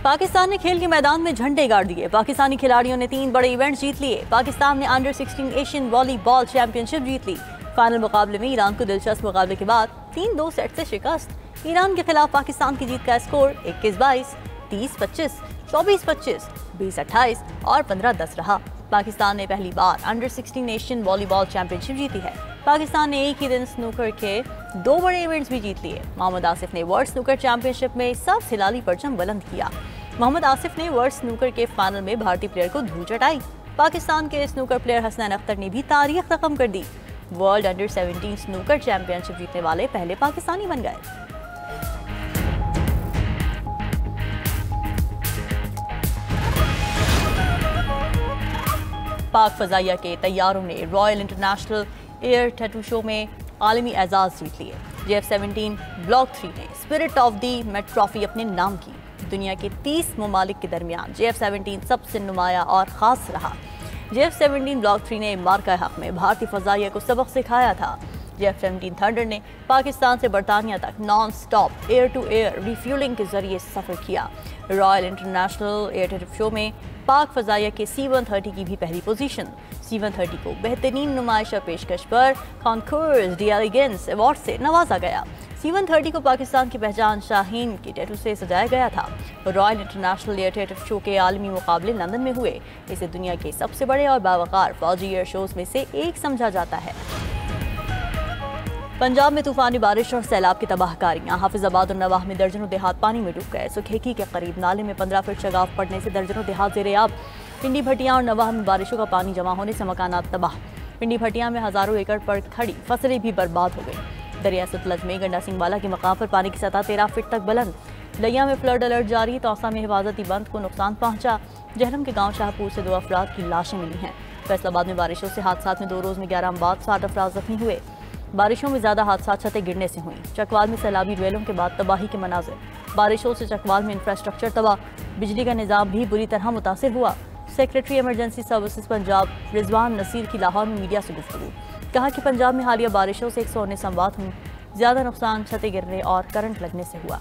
पाकिस्तान ने खेल के मैदान में झंडे गाड़ दिए। पाकिस्तानी खिलाड़ियों ने 3 बड़े इवेंट्स जीत लिए। पाकिस्तान ने अंडर 16 एशियन वॉलीबॉल चैंपियनशिप जीत ली। फाइनल मुकाबले में ईरान को दिलचस्प मुकाबले के बाद 3-2 सेट से शिकस्त। ईरान के खिलाफ पाकिस्तान की जीत का स्कोर 21-22, 30-25, 24-25, 20-28 और 15-10 रहा। पाकिस्तान ने पहली बार अंडर 16 एशियन वॉलीबॉल चैंपियनशिप जीती है। पाकिस्तान ने एक ही दिन स्नूकर के 2 बड़े इवेंट्स भी जीत लिए। मोहम्मद आसिफ ने वर्ल्ड स्नूकर चैंपियनशिप में सबसे हिलाली परचम बुलंद किया। मोहम्मद आसिफ ने वर्ल्ड स्नूकर के फाइनल में भारतीय प्लेयर को धूल चटाई। पाकिस्तान के स्नूकर प्लेयर हसनैन अख्तर ने भी तारीख रकम कर दी। वर्ल्ड अंडर 17 स्नूकर चैंपियनशिप जीतने वाले पहले पाकिस्तानी बन गए। पाक फजाइया के तैयारों ने royal international air tattoo show में आलमी एजाज जीत लिए। JF-17 ब्लॉक 3 ने spirit of the meet trophy अपने नाम की। दुनिया के 30 ममालिक के दरमियान JF-17 सबसे नुमाया और ख़ास रहा। JF-17 ब्लॉक 3 ने मार्का हक में भारतीय फजाइया को सबक सिखाया था। JF-17 थंडर ने पाकिस्तान से बरतानिया तक non stop air to air refuelling के जरिए सफ़र किया। Royal international air tattoo show में पाक फजाइया के C-130 की भी पहली पोजीशन। C-130 को बेहतरीन नुमाइश और पेशकश पर कॉन्कोर्स d'Elegance अवार्ड से नवाजा गया। C-130 को पाकिस्तान की पहचान शाहीन के टैटू से सजाया गया था। Royal international air tattoo show के आलमी मुकाबले लंदन में हुए। इसे दुनिया के सबसे बड़े और बावकार फौजी एयर शोज में से एक समझा जाता है। पंजाब में तूफानी बारिश और सैलाब की तबाहकारियां। हाफिजाबाद और नवाह में दर्जनों देहात पानी में डूब गए। सुखेकी के करीब नाले में 15 फीट शगाफ पड़ने से दर्जनों देहात ज़ेरे-आब। पिंडी भटियां और नवाह में बारिशों का पानी जमा होने से मकानात तबाह। पिंडी भटियां में हज़ारों एकड़ पर खड़ी फसलें भी बर्बाद हो गई। दरिया सतलज में गंडा सिंह वाला के मकाम पर पानी की सतह 13 फीट तक बुलंद। लिया में फ्लड अलर्ट जारी। तौसा में हिफाजती बंद को नुकसान पहुंचा। जहरम के गाँव शाहपुर से 2 अफराद की लाशें मिली हैं। फैसलाबाद में बारिशों से हादसात में 2 रोज़ में 11 अमवात, 60 अफराद जख्मी हुए। बारिशों में ज़्यादा हादसा छतें गिरने से हुई। चकवाल में सैलाबी रेलों के बाद तबाही के मनाजिर। बारिशों से चकवाल में इंफ्रास्ट्रक्चर तबाह। बिजली का निज़ाम भी बुरी तरह मुतासिर हुआ। Secretary emergency services Punjab Rizwan Naseer की लाहौर में मीडिया से गुफ्तगू। कहा कि पंजाब में हालिया बारिशों से 119 अमवात हुई। ज़्यादा नुकसान छतें गिरने और करंट लगने से हुआ।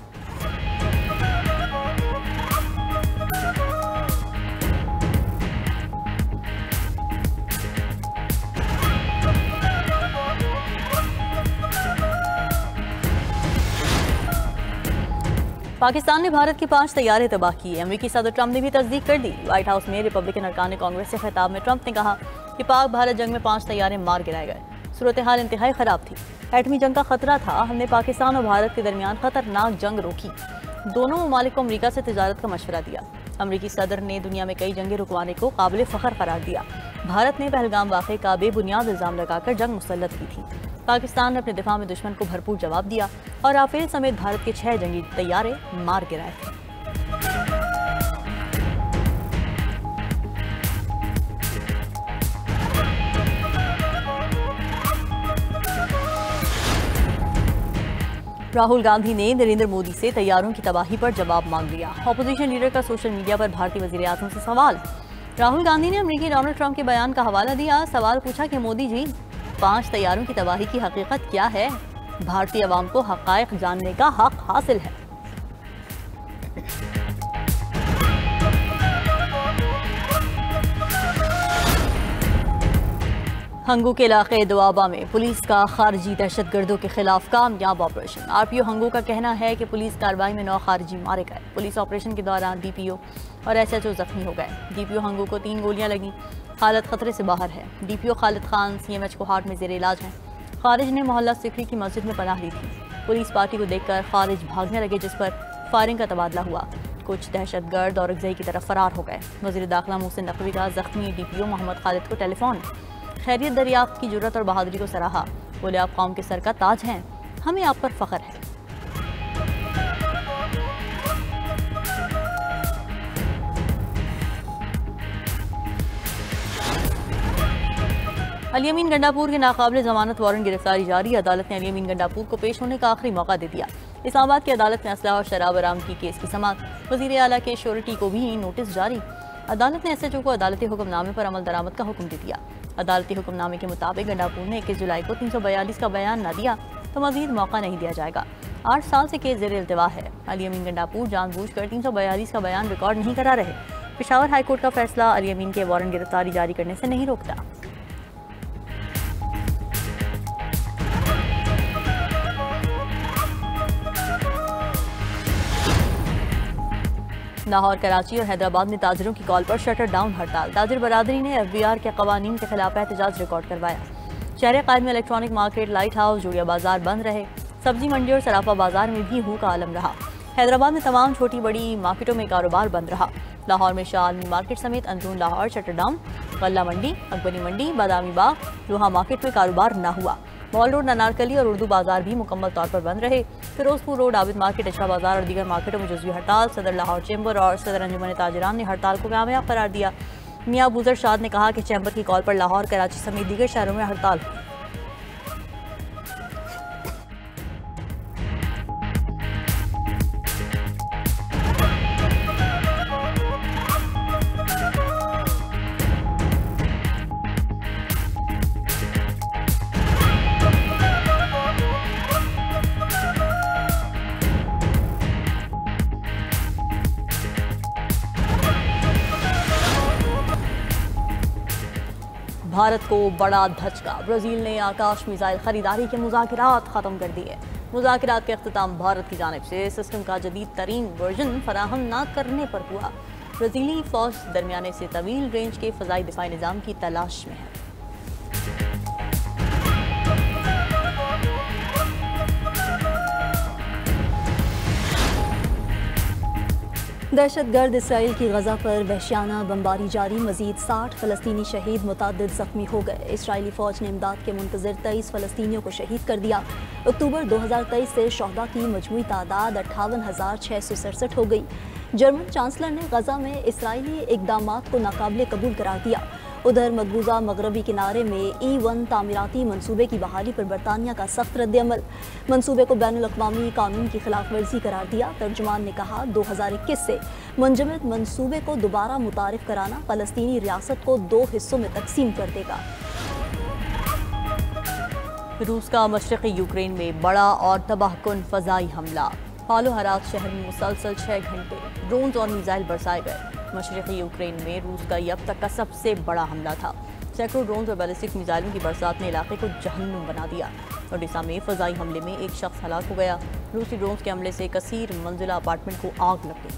पाकिस्तान ने भारत के 5 तैयारे तबाह किए। अमेरिकी सदर ट्रंप ने भी तस्दीक कर दी। व्हाइट हाउस में रिपब्लिकन अरकान कांग्रेस से खिताब में ट्रंप ने कहा कि पाक भारत जंग में 5 तैयारे मार गिराए गए। सूरत हाल इंतहाई ख़राब थी। एटमी जंग का खतरा था। हमने पाकिस्तान और भारत के दरमियान खतरनाक जंग रोकी। दोनों ममालिक को अमरीका से तिजारत का मशवरा दिया। अमरीकी सदर ने दुनिया में कई जंगें रुकवाने को काबिल फ़ख्र करार दिया। भारत ने पहलगाम वाक़े का बेबुनियाद इल्ज़ाम लगाकर जंग मुसल्लत की थी। पाकिस्तान ने अपने दिफा में दुश्मन को भरपूर जवाब दिया और राफेल समेत भारत के 6 जंगी तैयारे मार गिराए थे। राहुल गांधी ने नरेंद्र मोदी से तैयारों की तबाही पर जवाब मांग लिया। ऑपोजिशन लीडर का सोशल मीडिया पर भारतीय वज़ीर आज़म से सवाल। राहुल गांधी ने अमेरिकी डोनाल्ड ट्रंप के बयान का हवाला दिया। सवाल पूछा कि मोदी जी, 5 तैयारों की तबाही की हकीकत क्या है? भारतीय अवाम को हक़ाइक़ जानने का हक हासिल है। हंगू के इलाके दोआबा में पुलिस का खारजी दहशतगर्दों के खिलाफ कामयाब ऑपरेशन। RPO हंगू का कहना है कि पुलिस कार्रवाई में 9 खारजी मारे गए। पुलिस ऑपरेशन के दौरान DPO और SHO जख्मी हो गए। DPO हंगू को 3 गोलियां लगी। हालत खतरे से बाहर है। DPO खालिद खान CMH को हार्ट में ज़ेर इलाज हैं। खारिज ने मोहल्ला सिकरी की मस्जिद में पनाह ली थी। पुलिस पार्टी को देखकर खारिज भागने लगे, जिस पर फायरिंग का तबादला हुआ। कुछ दहशतगर्द और अगजई की तरफ फरार हो गए। वज़ीर दाखिला मोहसिन नकवी का जख्मी DPO मोहम्मद खालिद को टेलीफोन। खैरियत दरियाफ्त की जुर्रत और बहादुरी को सराहा। बोले, आप कौम के सर का ताज हैं, हमें आप पर फ़ख्र है। अली अमीन गंडापुर के नाकाबिल जमानत वारंट गिरफ्तारी जारी। अदालत ने अली अमीन गंडापुर को पेश होने का आखिरी मौका दे दिया। इस्लामाबाद की अदालत में असलहा और शराब बरामदगी केस की समाअत। वज़ीर आला के श्योरिटी को भी नोटिस जारी। अदालत ने SHO को अदालती हुक्मनामे पर अमल दरामद का हुक्म दे दिया। अदालती हुक्मनामे के मुताबिक गंडापुर ने 21 जुलाई को 342 का बयान न दिया। तो मजीद मौका नहीं दिया जाएगा। 8 साल से केस ज़ेर इल्तिवा है। अली अमीन गंडापुर जानबूझकर 342 का बयान रिकॉर्ड नहीं करा रहे। पेशावर हाईकोर्ट का फैसला अली अमीन के वारंट गिरफ्तारी जारी करने से नहीं रोकता। लाहौर, कराची और हैदराबाद में ताजिरों की कॉल पर शटर डाउन हड़ताल। ताजिर बरादरी ने FBR के कवानीन के खिलाफ एहतजाज रिकॉर्ड करवाया। शहर कायद में इलेक्ट्रॉनिक मार्केट, लाइट हाउस, जूड़िया बाजार बंद रहे। सब्जी मंडी और सराफा बाजार में भी हूँ का आलम रहा। हैदराबाद में तमाम छोटी बड़ी मार्केटों में कारोबार बंद रहा। लाहौर में शाह आलमी मार्केट समेत अंदरून लाहौर शटर डाउन। गल्ला मंडी, अकबरी मंडी, बादामी बाग, लोहा मार्केट में कारोबार न हुआ। मॉल रोड, अनारकली और उर्दू बाजार भी मुकम्मल तौर पर बंद रहे। फिरोजपुर रोड, आबिद मार्केट, अशरा बाजार और दीगर मार्केटों में जुज़वी हड़ताल। सदर लाहौर चैम्बर और सदर अंजुमन ताजिरान ने हड़ताल को कामयाब करार दिया। मियां अबूजर शाद ने कहा कि चैम्बर की कॉल पर लाहौर, कराची समेत दीगर शहरों में हड़ताल हुई। भारत को बड़ा धचका। ब्राज़ील ने आकाश मिसाइल खरीदारी के मुज़ाकरात ख़त्म कर दिए। मुज़ाकरात का इख्तिताम भारत की जानिब से सिस्टम का जदीद तरीन वर्जन फराहम न करने पर हुआ। ब्राज़ीली फ़ौज दरमियाने से तवील रेंज के फ़ज़ाई दिफ़ाई निज़ाम की तलाश में है। दहशतगर्द इसराइल की गजा पर वहशियाना बमबारी जारी। मजीद 60 फ़लस्तीनी शहीद, मुतअद्दिद ज़ख्मी हो गए। इसराइली फ़ौज ने इमदाद के मुंतज़िर 23 फ़लस्तीनियों को शहीद कर दिया। अक्टूबर 2023 से शोहदा की मजमूई तादाद 58,667 हो गई। जर्मन चांसलर ने गजा में इसराइली इक़दामात को नाकाबिले कबूल करार दिया। उधर मकबूजा मगरबी किनारे में E1 तामीराती मनसूबे की बहाली पर बरतानिया का सख्त रद्द-ए-अमल। मनसूबे को बैनुल अक़वामी कानून की खिलाफ वर्जी करार दिया। तर्जुमान ने कहा 2021 से मुंजमद मनसूबे को दोबारा मुतारिफ कराना फ़लस्तीनी रियासत को 2 हिस्सों में तकसीम कर देगा। रूस का मशरक़ी यूक्रेन में बड़ा और तबाहकुन फ़ज़ाई हमला। हालो हरात शहर में मुसलसल 6 घंटे ड्रोन्स और मिसाइल बरसाए गए। मशरक़ी यूक्रेन में रूस का ये अब तक का सबसे बड़ा हमला था। सैकड़ों ड्रोन्स और बैलिस्टिक मिसाइलों की बरसात ने इलाके को जहन्नुम बना दिया। ओडिशा में फ़ज़ाई हमले में एक शख्स हलाक हो गया। रूसी ड्रोन्स के हमले से कसीर मंजिला अपार्टमेंट को आग लग गई।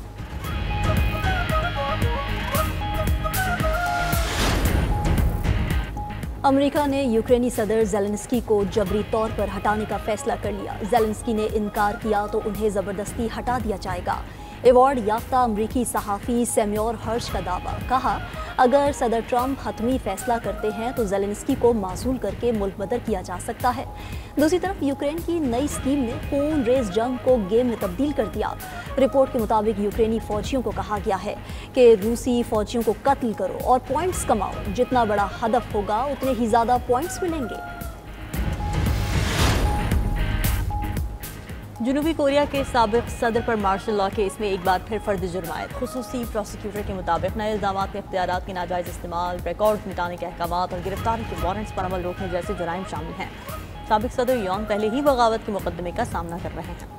अमेरिका ने यूक्रेनी सदर ज़ेलेंस्की को जबरी तौर पर हटाने का फैसला कर लिया। ज़ेलेंस्की ने इनकार किया तो उन्हें ज़बरदस्ती हटा दिया जाएगा। अवार्ड याफ्ता अमरीकी सहाफ़ी सैम्योर हर्श का दावा। कहा, अगर सदर ट्रंप हतमी फैसला करते हैं तो ज़ेलेंस्की को मासूल करके मुल्क बदर किया जा सकता है। दूसरी तरफ यूक्रेन की नई स्कीम ने खून रेज जंग को गेम में तब्दील कर दिया। रिपोर्ट के मुताबिक यूक्रेनी फौजियों को कहा गया है कि रूसी फौजियों को कत्ल करो और पॉइंट्स कमाओ। जितना बड़ा हदफ होगा उतने ही ज़्यादा पॉइंट्स मिलेंगे। जनूबी कोरिया के साबिक सदर पर मार्शल लॉ केस में एक बार फिर फर्द जुर्मायत। खुसूसी प्रोसिक्यूटर के मुताबिक नए इल्ज़ामात में इख्तियारात के नाजायज़ इस्तेमाल, रिकॉर्ड मिटाने के अहकामात और गिरफ्तारी के वारंट्स पर अमल रोकने जैसे जराइम शामिल हैं। साबिक सदर यौन पहले ही बगावत के मुकदमे का सामना कर रहे हैं।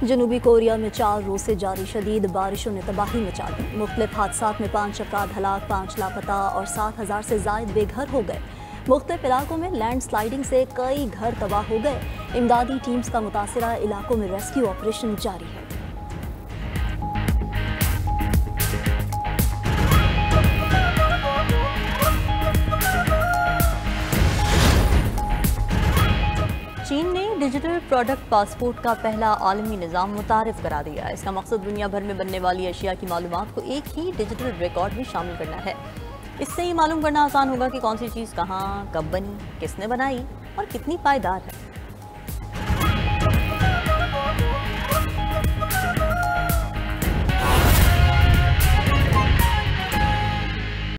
जनूबी कोरिया में 4 रोज़ से जारी शदीद बारिशों ने तबाही मचा दी। मुख्तलिफ हादसात में 5 अफराद हलाक, 5 लापता और 7,000 से ज़ायद बेघर हो गए। मुख्तलिफ इलाकों में लैंड स्लाइडिंग से कई घर तबाह हो गए। इमदादी टीम्स का मुतासिरा इलाकों में रेस्क्यू ऑपरेशन जारी है। चीन ने डिजिटल प्रोडक्ट पासपोर्ट का पहला आलमी निज़ाम मुतारिफ करा दिया। इसका मकसद दुनिया भर में बनने वाली अशिया की मालूमात को एक ही डिजिटल रिकॉर्ड में शामिल करना है। इससे ये मालूम करना आसान होगा कि कौन सी चीज़ कहाँ, कब बनी, किसने बनाई और कितनी पायदार है।